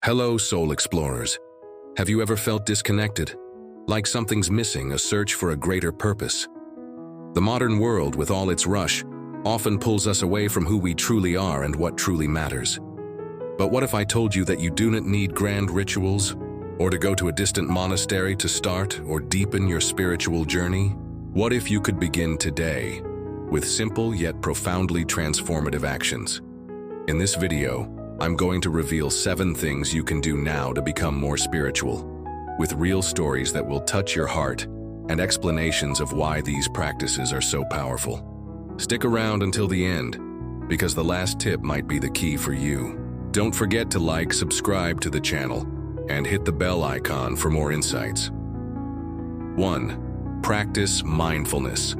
Hello, soul explorers. Have you ever felt disconnected? Like something's missing, a search for a greater purpose? The modern world, with all its rush, often pulls us away from who we truly are and what truly matters. But what if I told you that you do not need grand rituals, or to go to a distant monastery to start or deepen your spiritual journey? What if you could begin today with simple yet profoundly transformative actions? In this video, I'm going to reveal 7 things you can do now to become more spiritual, with real stories that will touch your heart and explanations of why these practices are so powerful. Stick around until the end, because the last tip might be the key for you. Don't forget to like, subscribe to the channel, and hit the bell icon for more insights. 1. Practice mindfulness.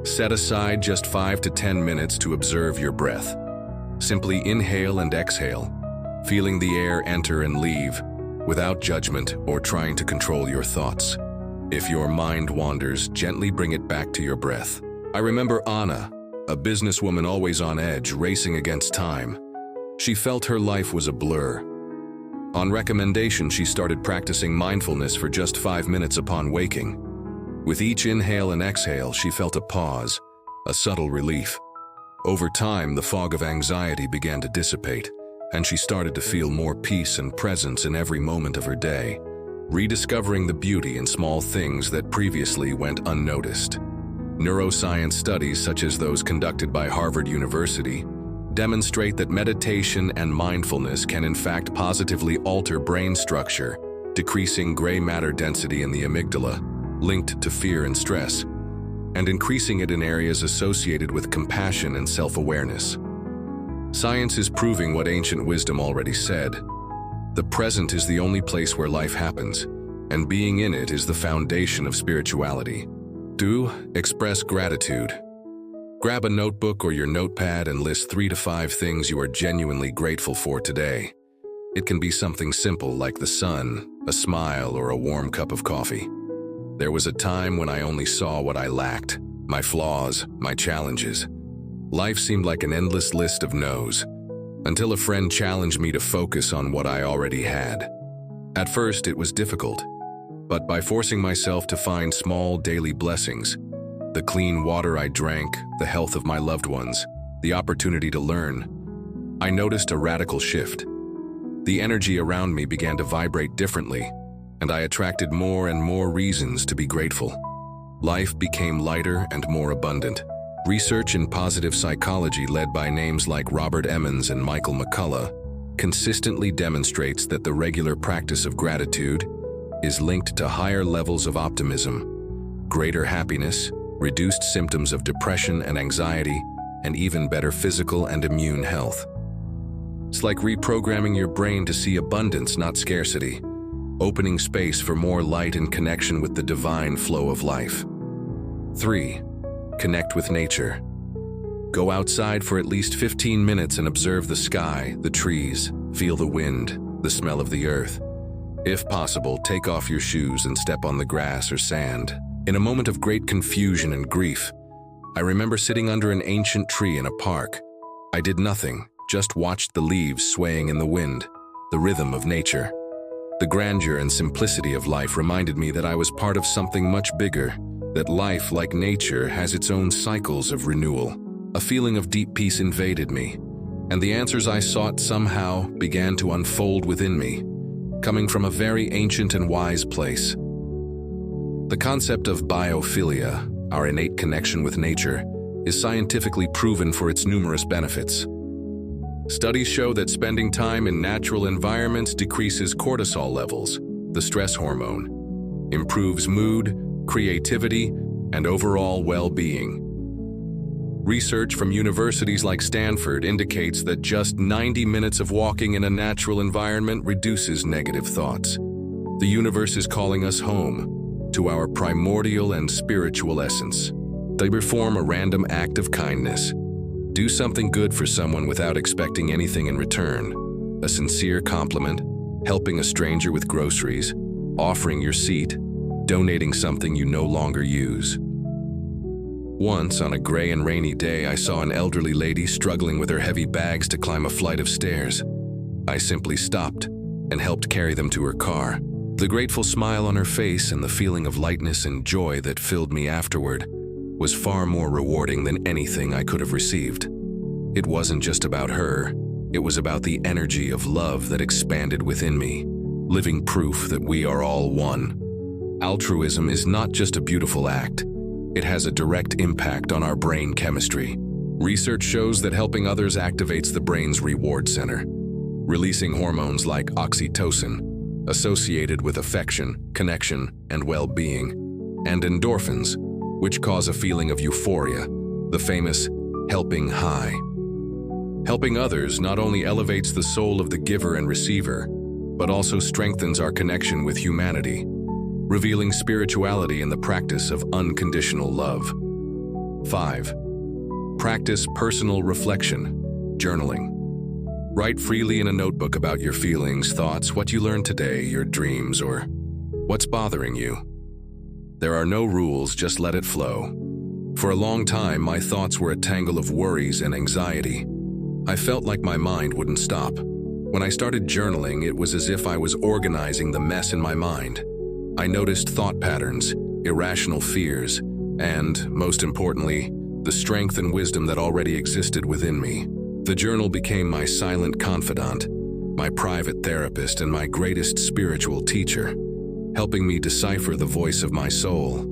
Set aside just 5 to 10 minutes to observe your breath. Simply inhale and exhale, feeling the air enter and leave, without judgment or trying to control your thoughts. If your mind wanders, gently bring it back to your breath. I remember Anna, a businesswoman always on edge, racing against time. She felt her life was a blur. On recommendation, she started practicing mindfulness for just 5 minutes upon waking. With each inhale and exhale, she felt a pause, a subtle relief. Over time, the fog of anxiety began to dissipate, and she started to feel more peace and presence in every moment of her day, rediscovering the beauty in small things that previously went unnoticed. Neuroscience studies, such as those conducted by Harvard University, demonstrate that meditation and mindfulness can in fact positively alter brain structure, decreasing gray matter density in the amygdala, linked to fear and stress, and increasing it in areas associated with compassion and self-awareness. Science is proving what ancient wisdom already said. The present is the only place where life happens, and being in it is the foundation of spirituality. 2. Express gratitude. Grab a notebook or your notepad and list 3 to 5 things you are genuinely grateful for today. It can be something simple like the sun, a smile, or a warm cup of coffee. There was a time when I only saw what I lacked, my flaws, my challenges. Life seemed like an endless list of no's, until a friend challenged me to focus on what I already had. At first, it was difficult, but by forcing myself to find small daily blessings, the clean water I drank, the health of my loved ones, the opportunity to learn, I noticed a radical shift. The energy around me began to vibrate differently, and I attracted more and more reasons to be grateful. Life became lighter and more abundant. Research in positive psychology, led by names like Robert Emmons and Michael McCullough, consistently demonstrates that the regular practice of gratitude is linked to higher levels of optimism, greater happiness, reduced symptoms of depression and anxiety, and even better physical and immune health. It's like reprogramming your brain to see abundance, not scarcity, opening space for more light and connection with the divine flow of life. 3. Connect with nature. Go outside for at least 15 minutes and observe the sky, the trees, feel the wind, the smell of the earth. If possible, take off your shoes and step on the grass or sand. In a moment of great confusion and grief, I remember sitting under an ancient tree in a park. I did nothing, just watched the leaves swaying in the wind, the rhythm of nature. The grandeur and simplicity of life reminded me that I was part of something much bigger, that life, like nature, has its own cycles of renewal. A feeling of deep peace invaded me, and the answers I sought somehow began to unfold within me, coming from a very ancient and wise place. The concept of biophilia, our innate connection with nature, is scientifically proven for its numerous benefits. Studies show that spending time in natural environments decreases cortisol levels, the stress hormone, improves mood, creativity, and overall well-being. Research from universities like Stanford indicates that just 90 minutes of walking in a natural environment reduces negative thoughts. The universe is calling us home, to our primordial and spiritual essence. They perform a random act of kindness. Do something good for someone without expecting anything in return. A sincere compliment, helping a stranger with groceries, offering your seat, donating something you no longer use. Once, on a gray and rainy day, I saw an elderly lady struggling with her heavy bags to climb a flight of stairs. I simply stopped and helped carry them to her car. The grateful smile on her face and the feeling of lightness and joy that filled me afterward was far more rewarding than anything I could have received. It wasn't just about her, it was about the energy of love that expanded within me, living proof that we are all one. Altruism is not just a beautiful act, it has a direct impact on our brain chemistry. Research shows that helping others activates the brain's reward center, releasing hormones like oxytocin, associated with affection, connection, and well-being, and endorphins, which cause a feeling of euphoria, the famous helping high. Helping others not only elevates the soul of the giver and receiver, but also strengthens our connection with humanity, revealing spirituality in the practice of unconditional love. 5. Practice personal reflection, journaling. Write freely in a notebook about your feelings, thoughts, what you learned today, your dreams, or what's bothering you. There are no rules, just let it flow. For a long time, my thoughts were a tangle of worries and anxiety. I felt like my mind wouldn't stop. When I started journaling, it was as if I was organizing the mess in my mind. I noticed thought patterns, irrational fears, and, most importantly, the strength and wisdom that already existed within me. The journal became my silent confidant, my private therapist, and my greatest spiritual teacher, helping me decipher the voice of my soul.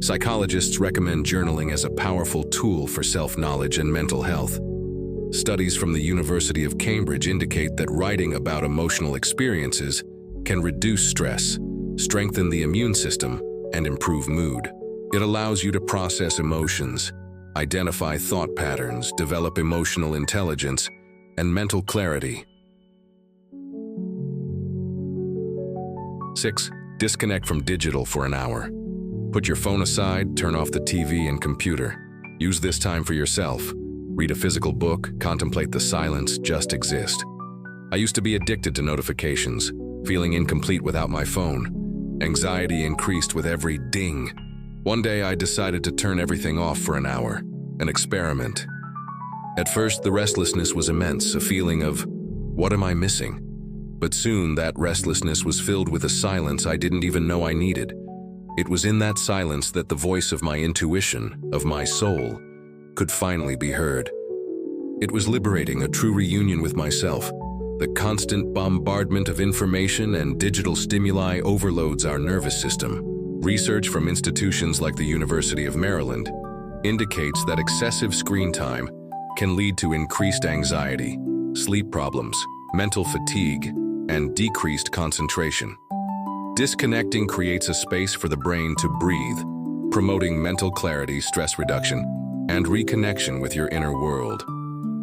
Psychologists recommend journaling as a powerful tool for self-knowledge and mental health. Studies from the University of Cambridge indicate that writing about emotional experiences can reduce stress, strengthen the immune system, and improve mood. It allows you to process emotions, identify thought patterns, develop emotional intelligence, and mental clarity. 6. Disconnect from digital for an hour. Put your phone aside, turn off the TV and computer. Use this time for yourself. Read a physical book, contemplate the silence, just exist. I used to be addicted to notifications, feeling incomplete without my phone. Anxiety increased with every ding. One day I decided to turn everything off for an hour, an experiment. At first, the restlessness was immense, a feeling of, what am I missing? But soon that restlessness was filled with a silence I didn't even know I needed. It was in that silence that the voice of my intuition, of my soul, could finally be heard. It was liberating, a true reunion with myself. The constant bombardment of information and digital stimuli overloads our nervous system. Research from institutions like the University of Maryland indicates that excessive screen time can lead to increased anxiety, sleep problems, mental fatigue, and decreased concentration. Disconnecting creates a space for the brain to breathe, promoting mental clarity, stress reduction, and reconnection with your inner world,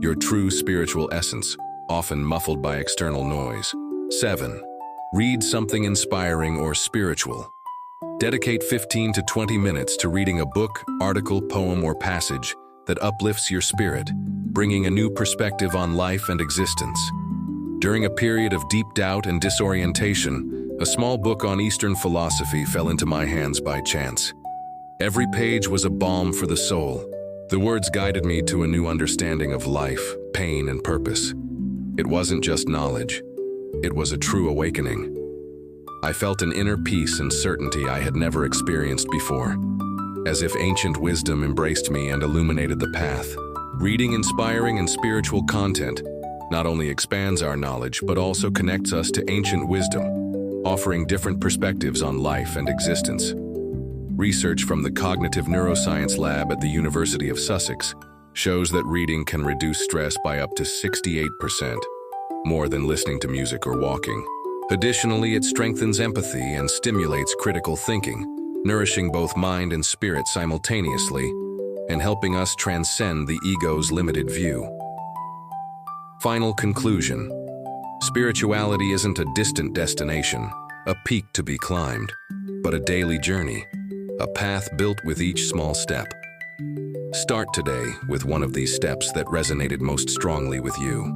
your true spiritual essence, often muffled by external noise. 7. Read something inspiring or spiritual. Dedicate 15 to 20 minutes to reading a book, article, poem, or passage that uplifts your spirit, bringing a new perspective on life and existence. During a period of deep doubt and disorientation, a small book on Eastern philosophy fell into my hands by chance. Every page was a balm for the soul. The words guided me to a new understanding of life, pain, and purpose. It wasn't just knowledge. It was a true awakening. I felt an inner peace and certainty I had never experienced before, as if ancient wisdom embraced me and illuminated the path. Reading inspiring and spiritual content not only expands our knowledge, but also connects us to ancient wisdom, offering different perspectives on life and existence. Research from the Cognitive Neuroscience Lab at the University of Sussex shows that reading can reduce stress by up to 68%, more than listening to music or walking. Additionally, it strengthens empathy and stimulates critical thinking, nourishing both mind and spirit simultaneously, and helping us transcend the ego's limited view. Final conclusion. Spirituality isn't a distant destination, a peak to be climbed, but a daily journey, a path built with each small step. Start today with one of these steps that resonated most strongly with you.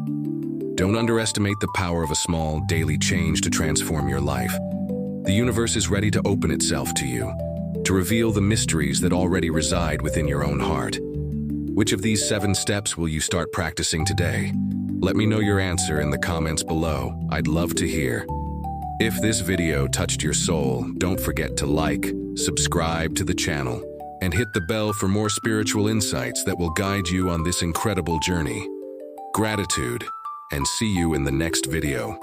Don't underestimate the power of a small, daily change to transform your life. The universe is ready to open itself to you, to reveal the mysteries that already reside within your own heart. Which of these 7 steps will you start practicing today? Let me know your answer in the comments below. I'd love to hear. If this video touched your soul, don't forget to like, subscribe to the channel, and hit the bell for more spiritual insights that will guide you on this incredible journey. Gratitude, and see you in the next video.